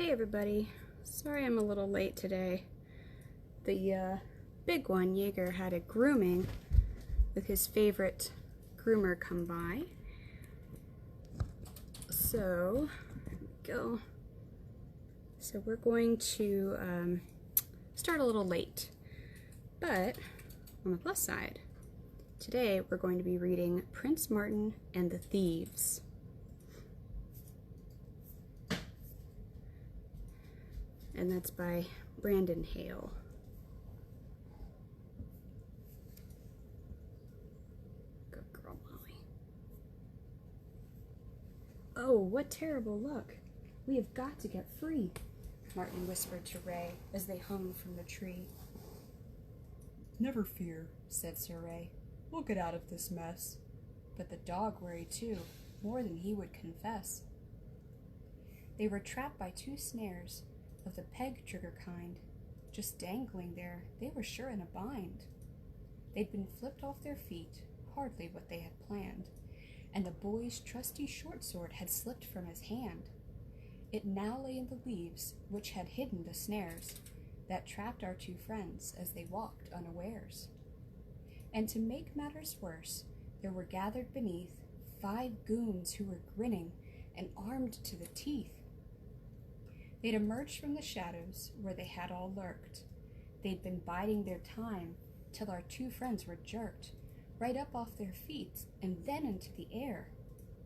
Hey everybody, sorry I'm a little late today. The big one, Jaeger, had a grooming with his favorite groomer come by. So, there we go. So we're going to start a little late. But, on the plus side, today we're going to be reading Prince Martin and the Thieves. And that's by Hale. Good girl, Molly. Oh, what terrible luck. We have got to get free, Martin whispered to Ray as they hung from the tree. Never fear, said Sir Ray. We'll get out of this mess. But the dog worried too, more than he would confess. They were trapped by two snares, of the peg trigger kind. Just dangling there, they were sure in a bind. They'd been flipped off their feet, hardly what they had planned, and the boy's trusty short sword had slipped from his hand. It now lay in the leaves which had hidden the snares that trapped our two friends as they walked unawares. And to make matters worse, there were gathered beneath 5 goons who were grinning and armed to the teeth. They'd emerged from the shadows where they had all lurked. They'd been biding their time till our two friends were jerked right up off their feet and then into the air.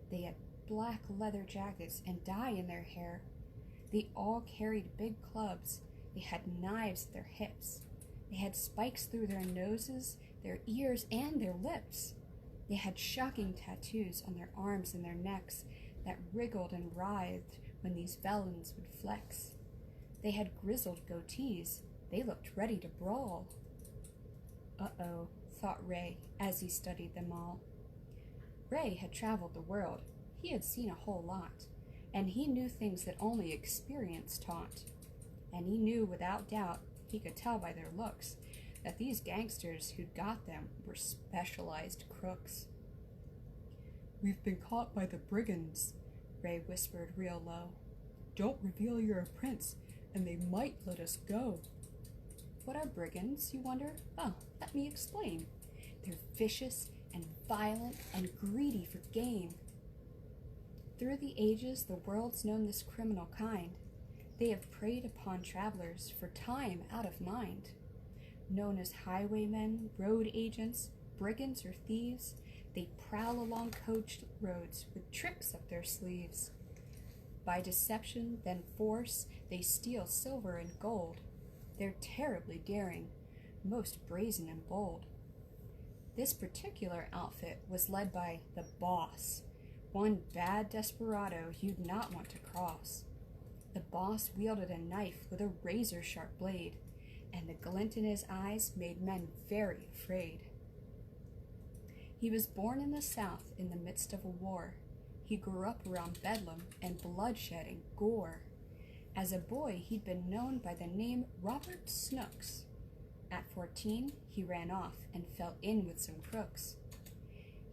They had black leather jackets and dye in their hair. They all carried big clubs. They had knives at their hips. They had spikes through their noses, their ears, and their lips. They had shocking tattoos on their arms and their necks that wriggled and writhed when these felons would flex. They had grizzled goatees. They looked ready to brawl. Uh-oh, thought Ray as he studied them all. Ray had traveled the world. He had seen a whole lot, and he knew things that only experience taught. And he knew without doubt, he could tell by their looks, that these gangsters who'd got them were specialized crooks. We've been caught by the brigands, Ray whispered real low. Don't reveal you're a prince, and they might let us go. What are brigands, you wonder? Oh, let me explain. They're vicious and violent and greedy for gain. Through the ages, the world's known this criminal kind. They have preyed upon travelers for time out of mind. Known as highwaymen, road agents, brigands, or thieves, they prowl along coach roads with tricks up their sleeves. By deception, then force, they steal silver and gold. They're terribly daring, most brazen and bold. This particular outfit was led by the boss, one bad desperado you'd not want to cross. The boss wielded a knife with a razor-sharp blade, and the glint in his eyes made men very afraid. He was born in the South in the midst of a war. He grew up around bedlam and bloodshed and gore. As a boy, he'd been known by the name Robert Snooks. At 14, he ran off and fell in with some crooks.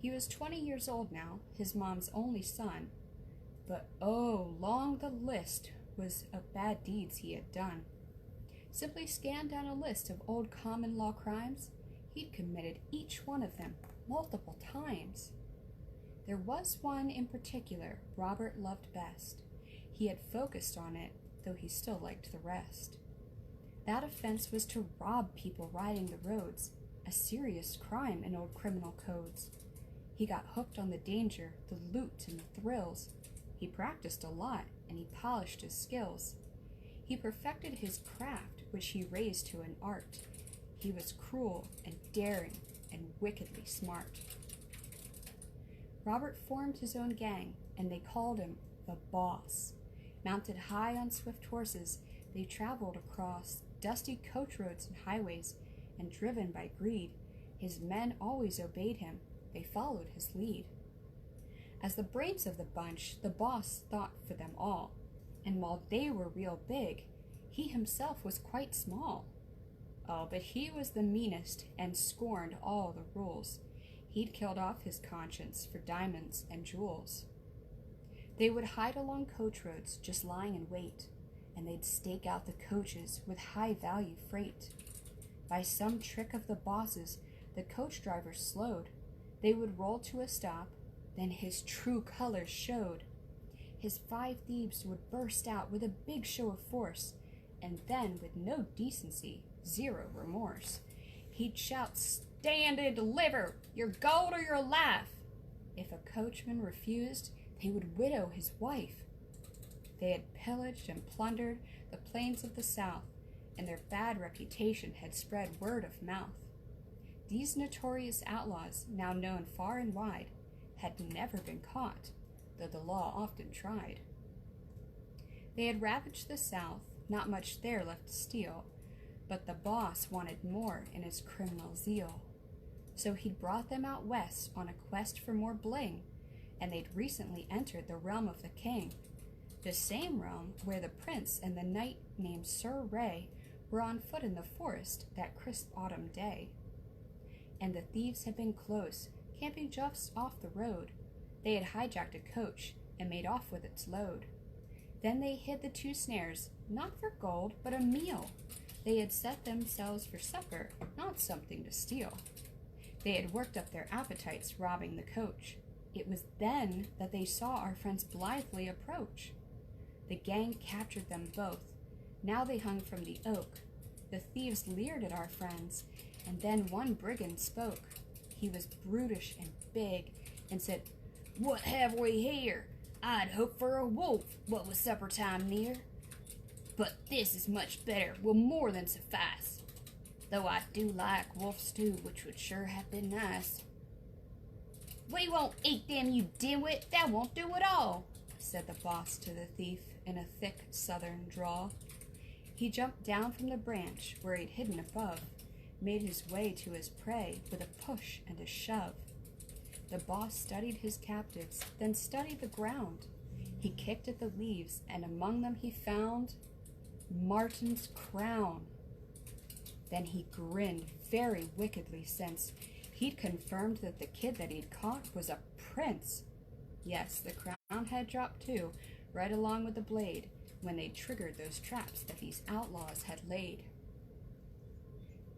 He was 20 years old now, his mom's only son. But oh, long the list was of bad deeds he had done. Simply scan down a list of old common law crimes. He'd committed each one of them multiple times. There was one in particular Robert loved best. He had focused on it, though he still liked the rest. That offense was to rob people riding the roads, a serious crime in old criminal codes. He got hooked on the danger, the loot, and the thrills. He practiced a lot, and he polished his skills. He perfected his craft, which he raised to an art. He was cruel and daring and wickedly smart. Robert formed his own gang, and they called him the Boss. Mounted high on swift horses, they traveled across dusty coach roads and highways, and driven by greed, his men always obeyed him. They followed his lead. As the brains of the bunch, the boss thought for them all, and while they were real big, he himself was quite small. Oh, but he was the meanest and scorned all the rules. He'd killed off his conscience for diamonds and jewels. They would hide along coach roads, just lying in wait. and they'd stake out the coaches with high-value freight. By some trick of the boss's, the coach drivers slowed. They would roll to a stop, then his true colors showed. His 5 thieves would burst out with a big show of force, and then, with no decency, 0 remorse, he'd shout, "Stand and deliver! Your gold or your life!" If a coachman refused, they would widow his wife. They had pillaged and plundered the plains of the South, and their bad reputation had spread word of mouth. These notorious outlaws, now known far and wide, had never been caught, though the law often tried. They had ravaged the South, not much there left to steal, but the boss wanted more in his criminal zeal. So he'd brought them out west on a quest for more bling, and they'd recently entered the realm of the king, the same realm where the prince and the knight named Sir Ray were on foot in the forest that crisp autumn day. And the thieves had been close, camping just off the road. They had hijacked a coach and made off with its load. Then they hid the 2 snares, not for gold, but a meal. They had set themselves for supper, not something to steal. They had worked up their appetites, robbing the coach. It was then that they saw our friends blithely approach. The gang captured them both. Now they hung from the oak. The thieves leered at our friends, and then one brigand spoke. He was brutish and big, and said, "What have we here? I'd hope for a wolf, what with supper time near. But this is much better, will more than suffice. Though I do like wolf stew, which would sure have been nice." "We won't eat them, you dimwit, that won't do at all," said the boss to the thief in a thick southern drawl. He jumped down from the branch where he'd hidden above, made his way to his prey with a push and a shove. The boss studied his captives, then studied the ground. He kicked at the leaves, and among them he found Martin's crown. Then he grinned very wickedly, since he'd confirmed that the kid that he'd caught was a prince. Yes, the crown had dropped too, right along with the blade, when they triggered those traps that these outlaws had laid.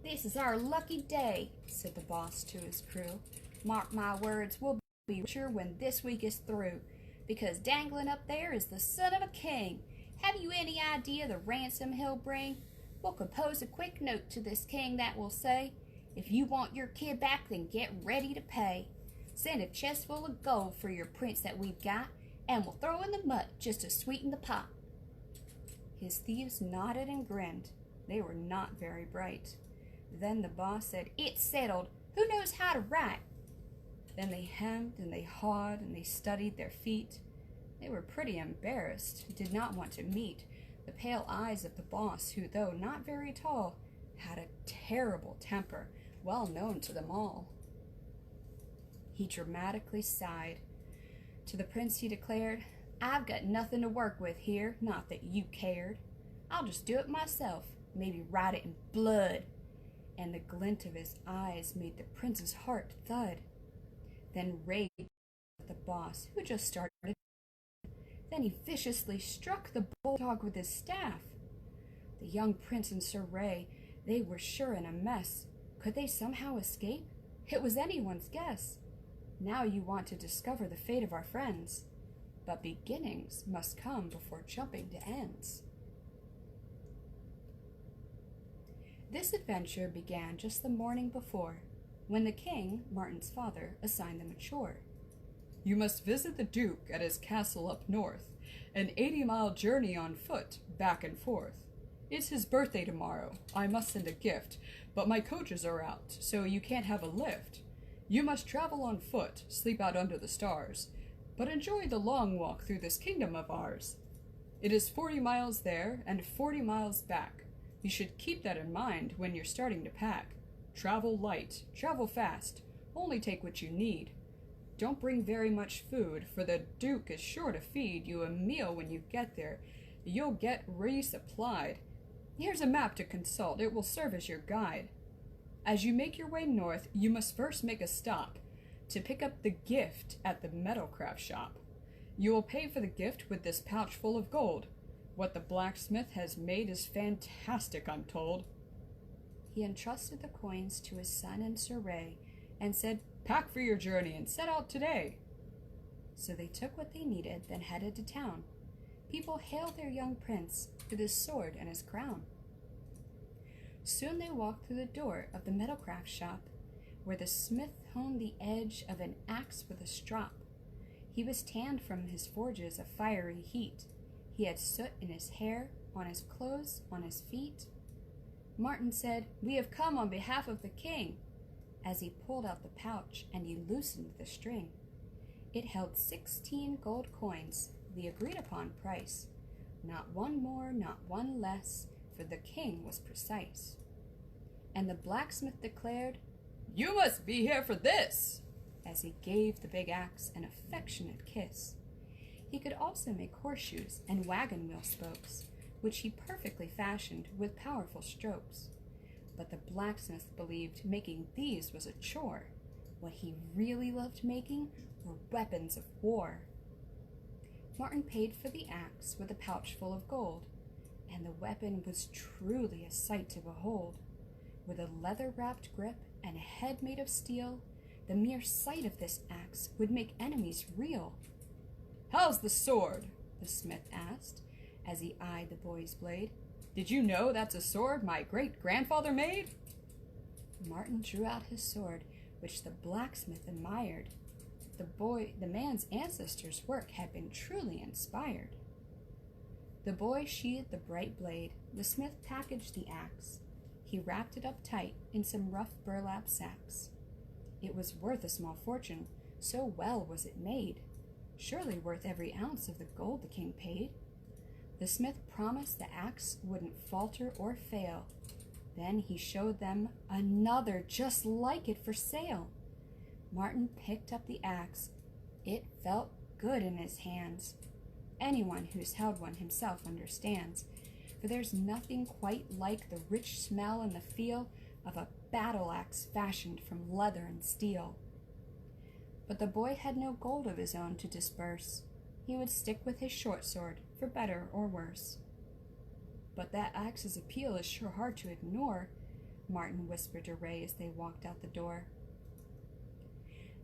"This is our lucky day," said the boss to his crew. "Mark my words, we'll be richer when this week is through, because dangling up there is the son of a king. Have you any idea the ransom he'll bring? We'll compose a quick note to this king that will say, 'If you want your kid back, then get ready to pay. Send a chest full of gold for your prince that we've got, and we'll throw in the mud just to sweeten the pot.'" His thieves nodded and grinned. They were not very bright. Then the boss said, "It's settled. Who knows how to write?" Then they hemmed and they hawed and they studied their feet. They were pretty embarrassed, did not want to meet the pale eyes of the boss, who, though not very tall, had a terrible temper, well known to them all. He dramatically sighed. To the prince he declared, "I've got nothing to work with here, not that you cared. I'll just do it myself, maybe write it in blood." And the glint of his eyes made the prince's heart thud. Then raged at the boss, who just started. Then he viciously struck the bulldog with his staff. The young prince and Sir Ray, they were sure in a mess. Could they somehow escape? It was anyone's guess. Now you want to discover the fate of our friends, but beginnings must come before jumping to ends. This adventure began just the morning before, when the king, Martin's father, assigned them a chore. "You must visit the Duke at his castle up north, an 80-mile journey on foot, back and forth. It's his birthday tomorrow. I must send a gift, but my coaches are out, so you can't have a lift. You must travel on foot, sleep out under the stars, but enjoy the long walk through this kingdom of ours. It is 40 miles there and 40 miles back. You should keep that in mind when you're starting to pack. Travel light, travel fast, only take what you need. Don't bring very much food, for the Duke is sure to feed you a meal when you get there. You'll get resupplied. Here's a map to consult. It will serve as your guide. As you make your way north, you must first make a stop to pick up the gift at the metalcraft shop. You will pay for the gift with this pouch full of gold. What the blacksmith has made is fantastic, I'm told. He entrusted the coins to his son and Sir Ray, and said, Pack for your journey and set out today. So they took what they needed, then headed to town. People hailed their young prince with his sword and his crown. Soon they walked through the door of the metalcraft shop, where the smith honed the edge of an axe with a strop. He was tanned from his forges of fiery heat. He had soot in his hair, on his clothes, on his feet. Martin said, "We have come on behalf of the king," as he pulled out the pouch and he loosened the string. It held 16 gold coins, the agreed-upon price. Not one more, not one less, for the king was precise. And the blacksmith declared, "You must be here for this," as he gave the big axe an affectionate kiss. He could also make horseshoes and wagon wheel spokes, which he perfectly fashioned with powerful strokes. But the blacksmith believed making these was a chore. What he really loved making were weapons of war. Martin paid for the axe with a pouch full of gold, and the weapon was truly a sight to behold. With a leather-wrapped grip and a head made of steel, the mere sight of this axe would make enemies reel. "How's the sword?" the smith asked, as he eyed the boy's blade. "Did you know that's a sword my great-grandfather made?" Martin drew out his sword, which the blacksmith admired. The man's ancestors' work had been truly inspired. The boy sheathed the bright blade. The smith packaged the axe. He wrapped it up tight in some rough burlap sacks. It was worth a small fortune, so well was it made. Surely worth every ounce of the gold the king paid. The smith promised the axe wouldn't falter or fail. Then he showed them another just like it for sale. Martin picked up the axe. It felt good in his hands. Anyone who's held one himself understands, for there's nothing quite like the rich smell and the feel of a battle axe fashioned from leather and steel. But the boy had no gold of his own to disperse. He would stick with his short sword, for better or worse. "But that axe's appeal is sure hard to ignore," Martin whispered to Ray as they walked out the door.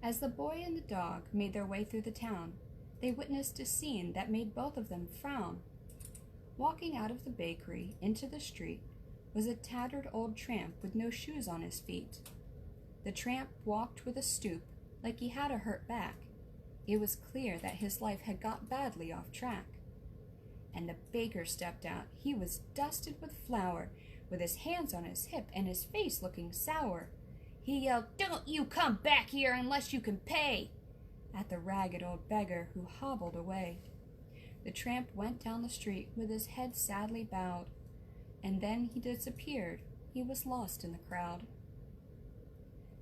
As the boy and the dog made their way through the town, they witnessed a scene that made both of them frown. Walking out of the bakery into the street was a tattered old tramp with no shoes on his feet. The tramp walked with a stoop, like he had a hurt back. It was clear that his life had got badly off track. And the baker stepped out. He was dusted with flour, with his hands on his hip and his face looking sour. He yelled, "Don't you come back here unless you can pay!" at the ragged old beggar who hobbled away. The tramp went down the street with his head sadly bowed, and then he disappeared. He was lost in the crowd.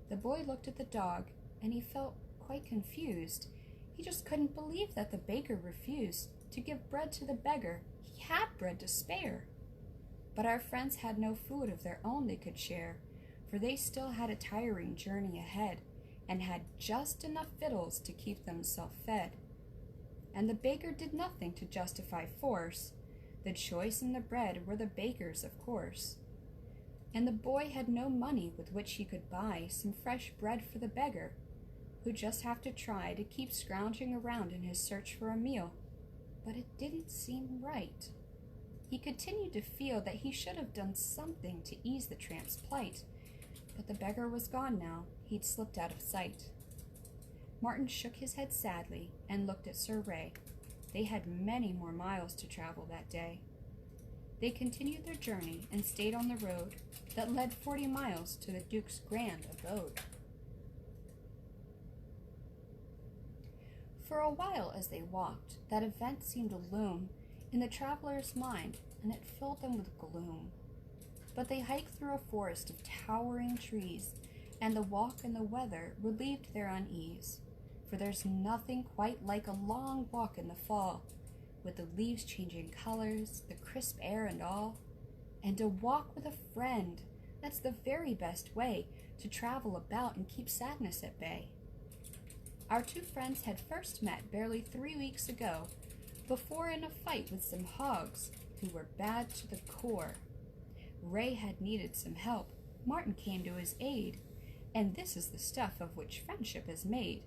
The boy looked at the dog, and he felt quite confused. He just couldn't believe that the baker refused to give bread to the beggar. He had bread to spare. But our friends had no food of their own they could share, for they still had a tiring journey ahead, and had just enough victuals to keep themselves fed. And the baker did nothing to justify force. The choice and the bread were the baker's, of course. And the boy had no money with which he could buy some fresh bread for the beggar, who'd just have to try to keep scrounging around in his search for a meal. But it didn't seem right. He continued to feel that he should have done something to ease the tramp's plight, but the beggar was gone now. He'd slipped out of sight. Martin shook his head sadly and looked at Sir Ray. They had many more miles to travel that day. They continued their journey and stayed on the road that led 40 miles to the Duke's grand abode. For a while as they walked, that event seemed to loom in the traveler's mind, and it filled them with gloom. But they hiked through a forest of towering trees, and the walk and the weather relieved their unease. For there's nothing quite like a long walk in the fall, with the leaves changing colors, the crisp air and all. And to walk with a friend, that's the very best way to travel about and keep sadness at bay. Our two friends had first met barely 3 weeks ago, before in a fight with some hogs who were bad to the core. Ray had needed some help. Martin came to his aid, and this is the stuff of which friendship is made.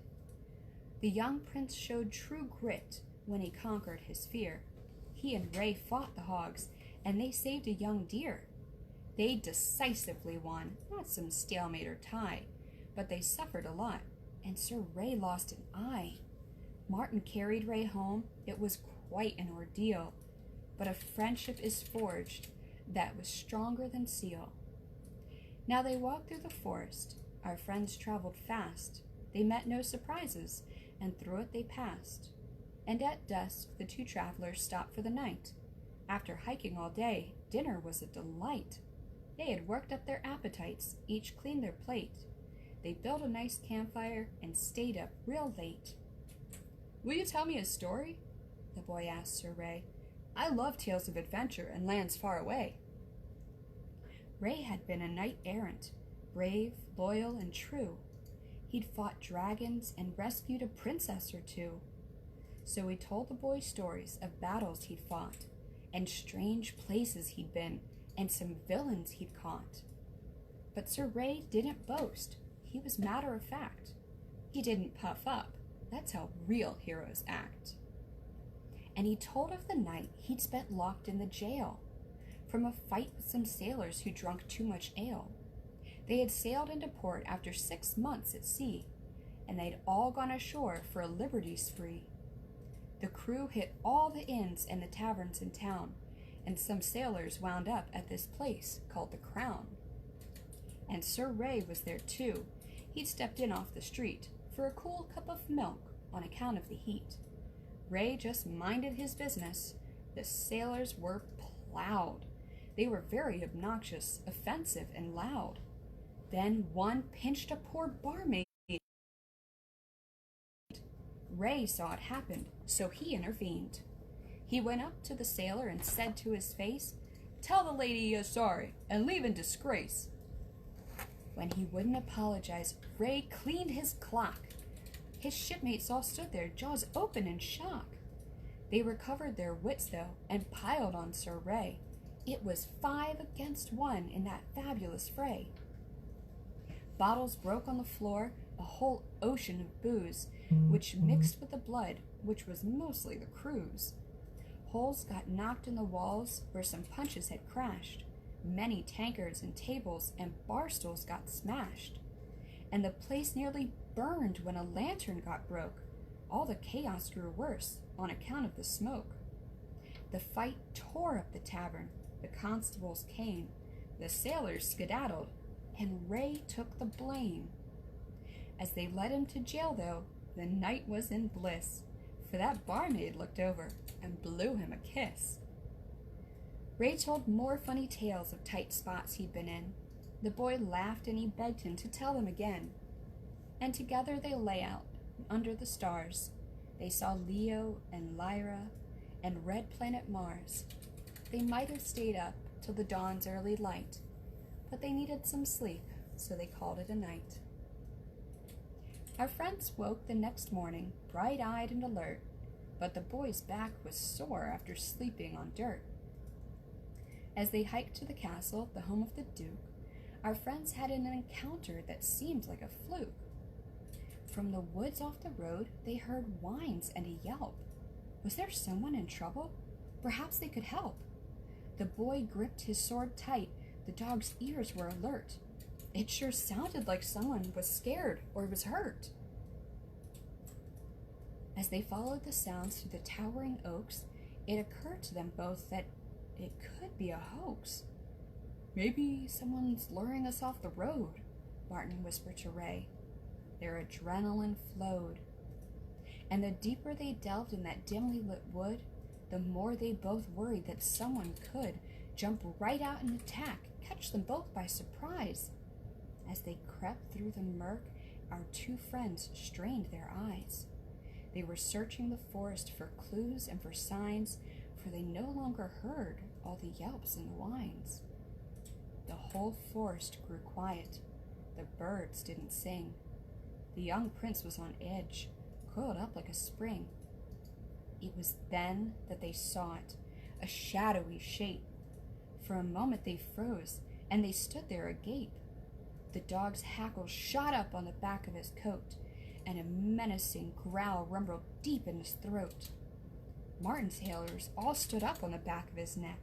The young prince showed true grit when he conquered his fear. He and Ray fought the hogs, and they saved a young deer. They decisively won, not some stalemate or tie, but they suffered a lot, and Sir Ray lost an eye. Martin carried Ray home. It was quite an ordeal, but a friendship is forged that was stronger than steel. Now they walked through the forest. Our friends traveled fast. They met no surprises, and through it they passed. And at dusk the two travelers stopped for the night. After hiking all day, dinner was a delight. They had worked up their appetites, each cleaned their plate. They built a nice campfire and stayed up real late. Will you tell me a story? The boy asked Sir Ray. I love tales of adventure and lands far away. Ray had been a knight-errant, brave, loyal, and true. He'd fought dragons and rescued a princess or two. So he told the boy stories of battles he'd fought, and strange places he'd been, and some villains he'd caught. But Sir Ray didn't boast. He was matter of fact. He didn't puff up. That's how real heroes act. And he told of the night he'd spent locked in the jail, from a fight with some sailors who drunk too much ale. They had sailed into port after 6 months at sea, and they'd all gone ashore for a liberty spree. The crew hit all the inns and the taverns in town, and some sailors wound up at this place called the Crown. And Sir Ray was there too. He'd stepped in off the street for a cool cup of milk on account of the heat. Ray just minded his business. The sailors were plowed. They were very obnoxious, offensive, and loud. Then one pinched a poor barmaid. Ray saw it happen, so he intervened. He went up to the sailor and said to his face, "Tell the lady you're sorry, and leave in disgrace." When he wouldn't apologize, Ray cleaned his clock. His shipmates all stood there, jaws open in shock. They recovered their wits, though, and piled on Sir Ray. It was 5 against 1 in that fabulous fray. Bottles broke on the floor, a whole ocean of booze, which mixed with the blood, which was mostly the crew's. Holes got knocked in the walls where some punches had crashed. Many tankards and tables and bar stools got smashed. And the place nearly burned when a lantern got broke. All the chaos grew worse on account of the smoke. The fight tore up the tavern. The constables came. The sailors skedaddled, and Ray took the blame. As they led him to jail, though, the night was in bliss, for that barmaid looked over and blew him a kiss. Ray told more funny tales of tight spots he'd been in. The boy laughed and he begged him to tell them again. And together they lay out under the stars. They saw Leo and Lyra and red planet Mars. They might have stayed up till the dawn's early light, but they needed some sleep, so they called it a night. Our friends woke the next morning, bright-eyed and alert, but the boy's back was sore after sleeping on dirt. As they hiked to the castle, the home of the Duke, our friends had an encounter that seemed like a fluke. From the woods off the road, they heard whines and a yelp. Was there someone in trouble? Perhaps they could help. The boy gripped his sword tight. The dog's ears were alert. It sure sounded like someone was scared or was hurt. As they followed the sounds through the towering oaks, it occurred to them both that it could be a hoax. "Maybe someone's luring us off the road," Martin whispered to Ray. Their adrenaline flowed. And the deeper they delved in that dimly lit wood, the more they both worried that someone could jump right out and attack, catch them both by surprise. As they crept through the murk, our two friends strained their eyes. They were searching the forest for clues and for signs, for they no longer heard all the yelps and the whines. The whole forest grew quiet. The birds didn't sing. The young prince was on edge, coiled up like a spring. It was then that they saw it, a shadowy shape. For a moment they froze, and they stood there agape. The dog's hackles shot up on the back of his coat, and a menacing growl rumbled deep in his throat. Martin's hairs all stood up on the back of his neck.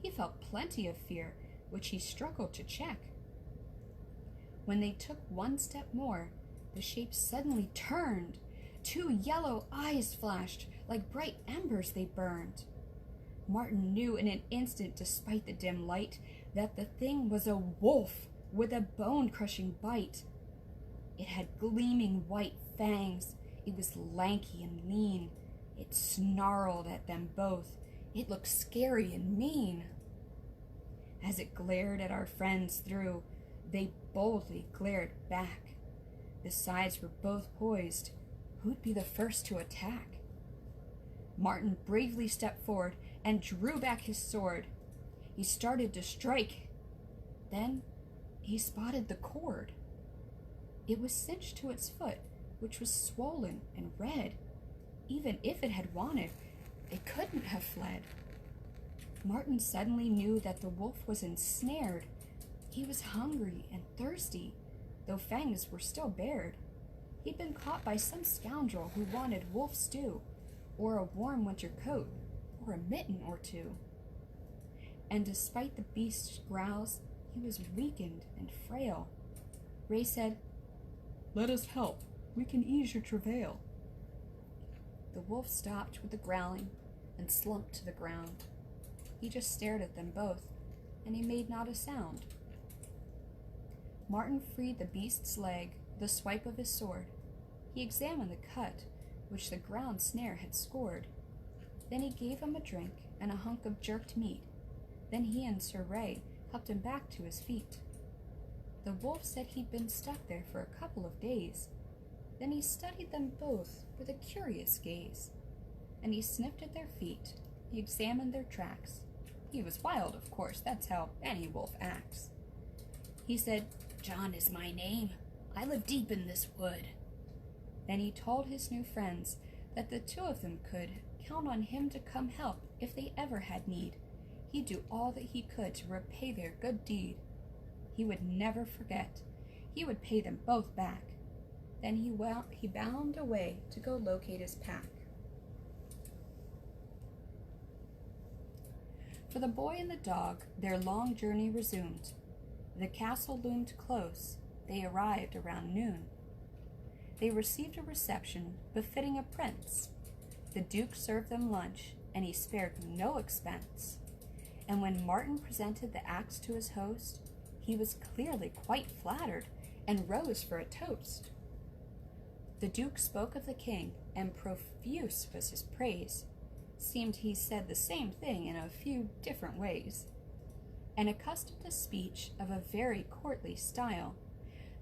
He felt plenty of fear, which he struggled to check. When they took one step more, the shape suddenly turned. 2 yellow eyes flashed, like bright embers they burned. Martin knew in an instant, despite the dim light, that the thing was a wolf with a bone-crushing bite. It had gleaming white fangs. It was lanky and lean. It snarled at them both. It looked scary and mean. As it glared at our friends through, they boldly glared back. The sides were both poised. Who'd be the first to attack? Martin bravely stepped forward and drew back his sword. He started to strike. Then he spotted the cord. It was cinched to its foot, which was swollen and red. Even if it had wanted, it couldn't have fled. Martin suddenly knew that the wolf was ensnared. He was hungry and thirsty, though fangs were still bared. He'd been caught by some scoundrel who wanted wolf stew, or a warm winter coat, or a mitten or two. And despite the beast's growls, he was weakened and frail. Ray said, "Let us help. We can ease your travail." The wolf stopped with the growling and slumped to the ground. He just stared at them both, and he made not a sound. Martin freed the beast's leg with a swipe of his sword. He examined the cut which the ground snare had scored. Then he gave him a drink and a hunk of jerked meat. Then he and Sir Ray helped him back to his feet. The wolf said he'd been stuck there for a couple of days. Then he studied them both with a curious gaze, and he sniffed at their feet. He examined their tracks. He was wild, of course. That's how any wolf acts. He said, "John is my name. I live deep in this wood." Then he told his new friends that the two of them could count on him to come help if they ever had need. He'd do all that he could to repay their good deed. He would never forget. He would pay them both back. Then he bound away to go locate his pack. For the boy and the dog, their long journey resumed. The castle loomed close. They arrived around noon. They received a reception befitting a prince. The Duke served them lunch, and he spared no expense. And when Martin presented the axe to his host, he was clearly quite flattered and rose for a toast. The Duke spoke of the king, and profuse was his praise. Seemed he said the same thing in a few different ways. And accustomed to speech of a very courtly style,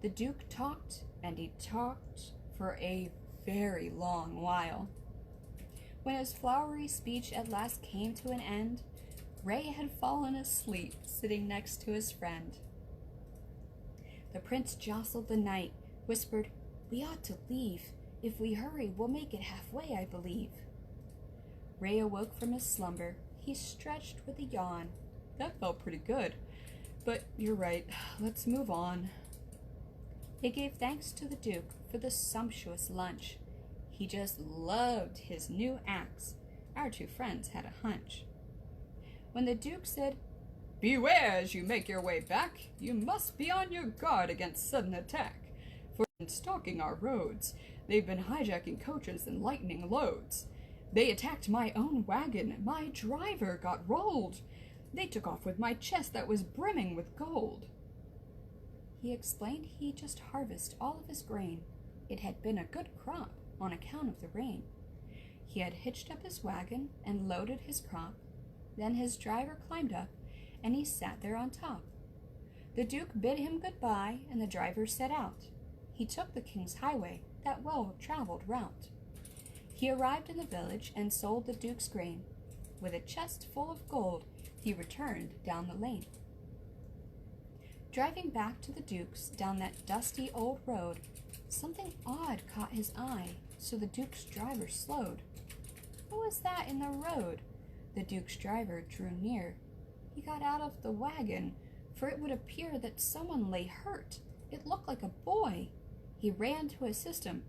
the Duke talked, and he talked for a very long while. When his flowery speech at last came to an end, Ray had fallen asleep sitting next to his friend. The prince jostled the knight, whispered, "We ought to leave. If we hurry, we'll make it halfway, I believe." Ray awoke from his slumber. He stretched with a yawn. That felt pretty good. But you're right. Let's move on. They gave thanks to the Duke for the sumptuous lunch. He just loved his new axe. Our two friends had a hunch. When the Duke said, "Beware as you make your way back. You must be on your guard against sudden attack. For in stalking our roads, they've been hijacking coaches and lightening loads. They attacked my own wagon. My driver got rolled. They took off with my chest that was brimming with gold." He explained he'd just harvested all of his grain. It had been a good crop on account of the rain. He had hitched up his wagon and loaded his crop. Then his driver climbed up, and he sat there on top. The Duke bid him goodbye, and the driver set out. He took the king's highway, that well-traveled route. He arrived in the village and sold the Duke's grain. With a chest full of gold, he returned down the lane. Driving back to the Duke's down that dusty old road, something odd caught his eye, so the Duke's driver slowed. What was that in the road? The Duke's driver drew near. He got out of the wagon, for it would appear that someone lay hurt. It looked like a boy. He ran to assist him.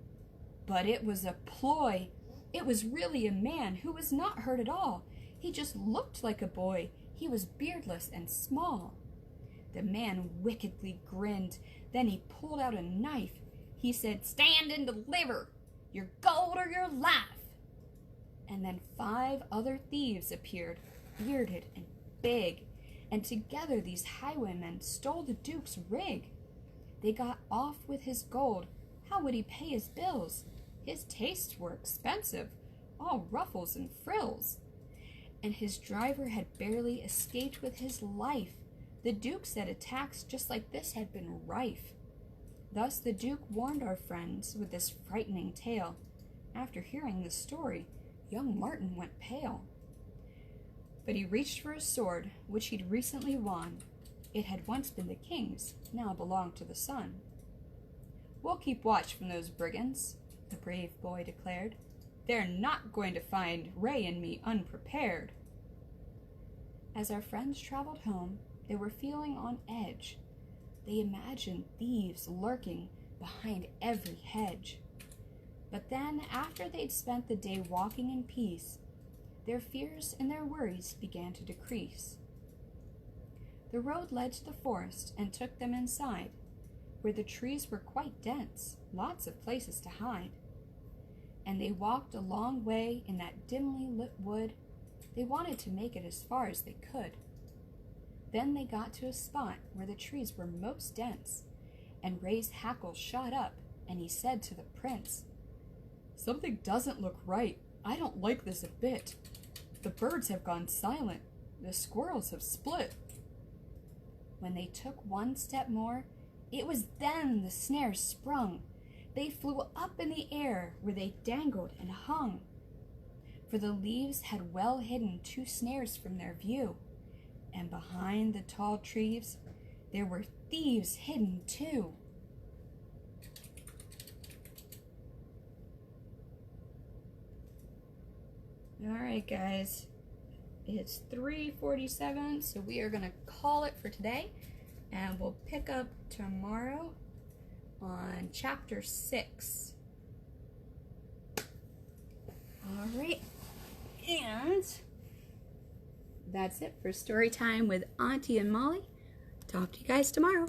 But it was a ploy. It was really a man who was not hurt at all. He just looked like a boy. He was beardless and small. The man wickedly grinned. Then he pulled out a knife. He said, "Stand and deliver, your gold or your life." And then 5 other thieves appeared, bearded and big, and together these highwaymen stole the Duke's rig. They got off with his gold. How would he pay his bills? His tastes were expensive, all ruffles and frills. And his driver had barely escaped with his life. The Duke said attacks just like this had been rife. Thus the Duke warned our friends with this frightening tale. After hearing the story, young Martin went pale. But he reached for his sword, which he'd recently won. It had once been the king's, now belonged to the son. "We'll keep watch from those brigands," the brave boy declared. "They're not going to find Ray and me unprepared." As our friends traveled home, they were feeling on edge. They imagined thieves lurking behind every hedge. But then, after they'd spent the day walking in peace, their fears and their worries began to decrease. The road led to the forest and took them inside, where the trees were quite dense, lots of places to hide. And they walked a long way in that dimly lit wood. They wanted to make it as far as they could. Then they got to a spot where the trees were most dense, and Ray's hackles shot up, and he said to the prince, "Something doesn't look right. I don't like this a bit. The birds have gone silent. The squirrels have split." When they took one step more, it was then the snares sprung. They flew up in the air where they dangled and hung. For the leaves had well hidden 2 snares from their view, and behind the tall trees there were thieves hidden too. Alright guys, it's 3:47, so we are going to call it for today, and we'll pick up tomorrow on chapter 6. Alright, and that's it for story time with Auntie and Molly. Talk to you guys tomorrow.